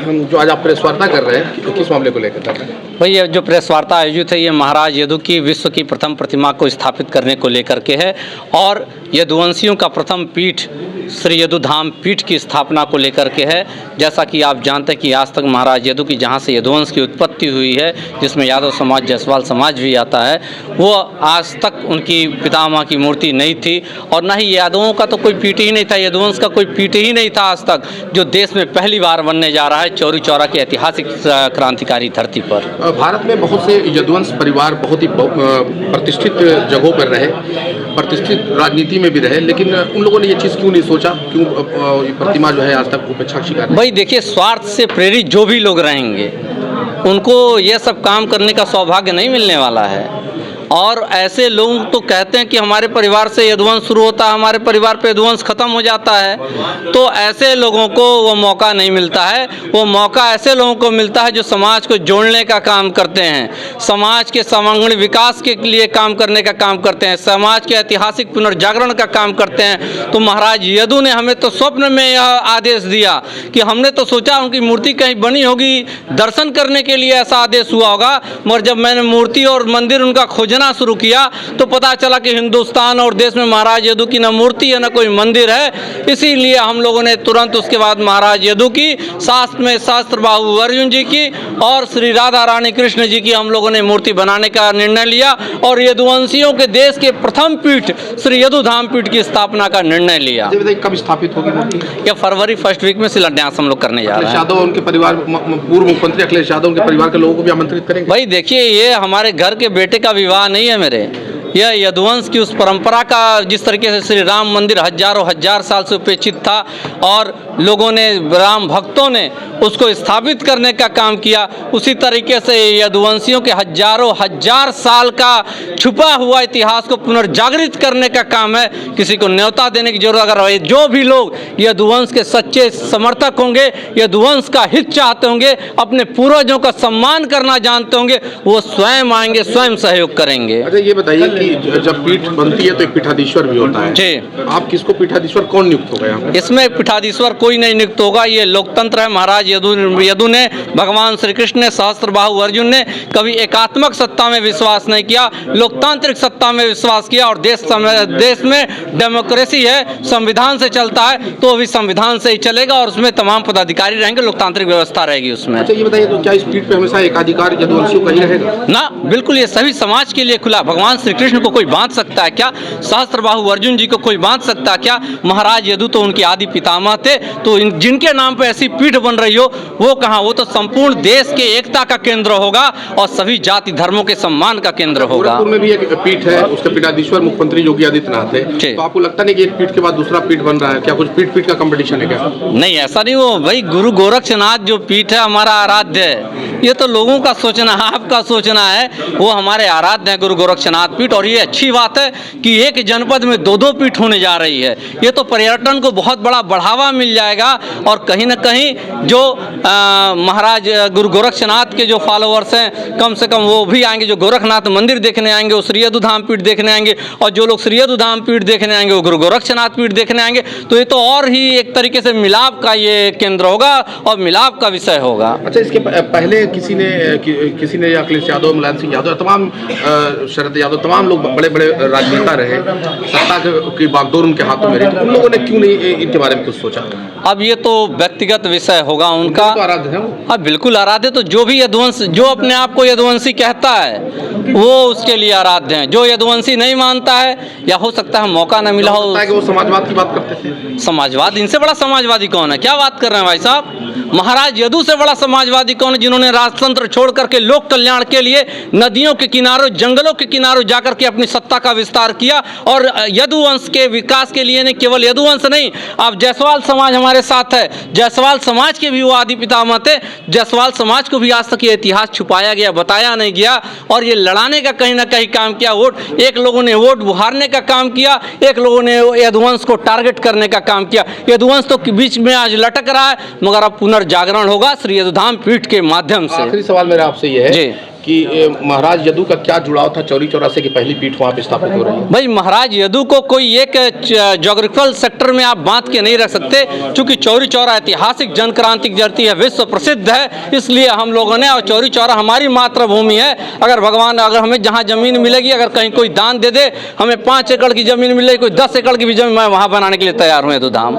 जो आज आप प्रेस वार्ता कर रहे हैं, किस मामले को लेकर कर रहे हैं? भाई ये जो प्रेस वार्ता आयोजित है ये महाराज यदु की विश्व की प्रथम प्रतिमा को स्थापित करने को लेकर के है और यदुवंशियों का प्रथम पीठ श्री यदु धाम पीठ की स्थापना को लेकर के है। जैसा कि आप जानते हैं कि आज तक महाराज यदु की जहाँ से यदुवंश की उत्पत्ति हुई है, जिसमें यादव समाज जायसवाल समाज भी आता है, वो आज तक उनकी पितामह की मूर्ति नहीं थी और न ही यादवों का तो कोई पीठ ही नहीं था, यदुवंश का कोई पीठ ही नहीं था आज तक, जो देश में पहली बार बनने जा रहा है चौरी चौरा की ऐतिहासिक क्रांतिकारी धरती पर। भारत में बहुत से यदुवंश परिवार बहुत ही प्रतिष्ठित जगहों पर रहे, प्रतिष्ठित राजनीति में भी रहे, लेकिन उन लोगों ने ये चीज़ क्यों नहीं सोचा, क्यों प्रतिमा जो है आज तक उपेक्षा का शिकार है? भाई देखिए, स्वार्थ से प्रेरित जो भी लोग रहेंगे उनको ये सब काम करने का सौभाग्य नहीं मिलने वाला है। और ऐसे लोग तो कहते हैं कि हमारे परिवार से यदुवंश शुरू होता है, हमारे परिवार पे यदुवंश खत्म हो जाता है, तो ऐसे लोगों को वो मौका नहीं मिलता है। वो मौका ऐसे लोगों को मिलता है जो समाज को जोड़ने का काम करते हैं, समाज के सर्वांगीण विकास के लिए काम करने का काम करते हैं, समाज के ऐतिहासिक पुनर्जागरण का काम करते हैं। तो महाराज यदु ने हमें तो स्वप्न में यह आदेश दिया कि हमने तो सोचा उनकी मूर्ति कहीं बनी होगी, दर्शन करने के लिए ऐसा आदेश हुआ होगा, मगर जब मैंने मूर्ति और मंदिर उनका खोजना शुरू किया तो पता चला कि हिंदुस्तान और देश में महाराज यदु की न मूर्ति है न कोई मंदिर है। इसीलिए हम लोगों ने तुरंत उसके बाद महाराज यदु की, शास्त्र में सहस्त्रबाहु अर्जुन जी की और श्री राधा रानी कृष्ण जी की हम लोगों ने मूर्ति बनाने का निर्णय लिया और यदुवंशियों के देश के प्रथम पीठ श्री यदु धाम पीठ की स्थापना का निर्णय लिया। कब स्थापित होगी मूर्ति? यह फरवरी फर्स्ट वीक में शिलान्यास हम लोग करने जा रहे हैं। यादव उनके परिवार, पूर्व मुख्यमंत्री अखिलेश यादव उनके परिवार के लोगों को भी आमंत्रित करेंगे? भाई देखिए, ये हमारे घर के बेटे का विवाह नहीं है मेरे, यह यदुवंश की उस परंपरा का, जिस तरीके से श्री राम मंदिर हजारों हजार साल से उपेक्षित था और लोगों ने, राम भक्तों ने उसको स्थापित करने का काम किया, उसी तरीके से यदुवंशियों के हजारों हजार साल का छुपा हुआ इतिहास को पुनर्जागृत करने का काम है। किसी को न्योता देने की जरूरत अगर है, जो भी लोग यदुवंश के सच्चे समर्थक होंगे, यदुवंश का हित चाहते होंगे, अपने पूर्वजों का सम्मान करना जानते होंगे, वो स्वयं आएंगे, स्वयं सहयोग करेंगे। अच्छा ये बताइए कि जब पीठ बनती है तो एक पीठाधीश्वर भी होता है जी, आप किसको पीठाधीश्वर, कौन नियुक्त होगा यहाँ? इसमें पीठाधीश्वर कोई नहीं नियुक्त होगा, ये लोकतंत्र है। महाराज यदु ने, भगवान श्री कृष्ण ने, सहस्त्रबाहु अर्जुन ने कभी एकात्मक सत्ता में विश्वास नहीं किया, लोकतांत्रिक सत्ता में विश्वास किया और देश में डेमोक्रेसी है, संविधान से चलता है, तो अभी संविधान से ही चलेगा और उसमें तमाम पदाधिकारी रहेंगे, लोकतांत्रिक व्यवस्था रहेगी उसमें। अच्छा ये बताइए, तो क्या इस पीठ पे हमेशा एकाधिकार यदुवंशियों का ही रहेगा? ना, बिल्कुल, ये सभी समाज के लिए खुला। भगवान श्री कृष्ण को कोई बांध सकता है क्या? सहस्त्रबाहु अर्जुन जी को कोई बांध सकता है क्या? महाराज यदु तो उनके आदि पितामह थे, तो जिनके नाम पे ऐसी पीठ बन रही हो वो कहाँ, वो तो संपूर्ण देश के एकता का केंद्र होगा और सभी जाति धर्मों के सम्मान का केंद्र होगा। गोरखपुर में भी एक पीठ है, उसके पीठाधीश्वर मुख्यमंत्री योगी आदित्यनाथ है, तो आपको लगता नहीं कि एक पीठ के बाद दूसरा पीठ बन रहा है? क्या कुछ पीठ का कंपटीशन है क्या? नहीं, ऐसा नहीं हो भाई। गुरु गोरक्षनाथ जो पीठ है हमारा आराध्य है, ये तो लोगों का सोचना है, आपका सोचना है, वो हमारे आराध्य है गुरु गोरक्षनाथ पीठ। और ये अच्छी बात है कि एक जनपद में दो पीठ होने जा रही है, ये तो पर्यटन को बहुत बड़ा बढ़ावा मिल जाएगा और कहीं ना कहीं जो महाराज गुरु गोरक्षनाथ के जो फॉलोअर्स हैं, कम से कम वो भी आएंगे, जो गोरखनाथ मंदिर देखने आएंगे वो श्री यदु धाम पीठ देखने आएंगे, और जो लोग श्री यदु धाम पीठ देखने आएंगे वो गुरु गोरक्षनाथ पीठ देखने आएंगे। तो ये तो और ही एक तरीके से मिलाप का ये केंद्र होगा और मिलाप का विषय होगा। अच्छा, इसके पहले किसी ने अखिलेश यादव, मुलायम सिंह यादव, तमाम शरद यादव, तमाम लोग बड़े बड़े राजनेता रहे, सत्ता की बागडोर उनके हाथों में रही, उन लोगों ने क्यों नहीं इनके बारे में कुछ सोचा? अब ये तो व्यक्तिगत विषय होगा उनका। तो आराध्य है वो। अब बिल्कुल आराध्य, तो जो भी यदुवंश, जो अपने आप को यदुवंशी कहता है वो उसके लिए आराध्य हैं। जो यदुवंशी नहीं मानता है, या हो सकता है मौका न मिला हो, वो समाजवाद की बात करते थे। समाजवाद, इनसे बड़ा समाजवादी कौन है? क्या बात कर रहे हैं भाई साहब? महाराज यदु से बड़ा समाजवादी कौन है, जिन्होंने राजतंत्र छोड़ करके लोक कल्याण के लिए नदियों के किनारों, जंगलों के किनारों जाकर के अपनी सत्ता का विस्तार किया और यदुवंश के विकास के लिए, नहीं केवल यदुवंश नहीं, अब जायसवाल समाज हमारे साथ है, जायसवाल समाज के भी वो आदि पितामह थे। जायसवाल समाज को भी आज तक ये इतिहास छुपाया गया, बताया नहीं गया और ये लड़ाने का कहीं ना कहीं काम किया। वोट, एक लोगों ने वोट बुहारने का काम किया, एक लोगों ने यदुवंश को टारगेट करने का काम किया। यदुवंश तो बीच में आज लटक रहा है, मगर अब पुनर्जागरण होगा श्री यदु धाम पीठ के माध्यम से। आखिरी सवाल मेरा आपसे ये है कि महाराज यदु का क्या जुड़ाव था चौरी चौरासे की पहली पीठ वहाँ पे स्थापित हो रही है? भाई महाराज यदु को कोई एक जोग्राफिकल सेक्टर में आप बांध के नहीं रख सकते, क्योंकि चौरी चौरा ऐतिहासिक जन क्रांति जरती है, विश्व प्रसिद्ध है, इसलिए हम लोगों ने, और चौरी चौरा हमारी मातृभूमि है। अगर भगवान, अगर हमें जहाँ जमीन मिलेगी, अगर कहीं कोई दान दे दे, हमें 5 एकड़ की जमीन मिलेगी, कोई 10 एकड़ की भी जमीन, मैं वहाँ बनाने के लिए तैयार हूँ यदु धाम।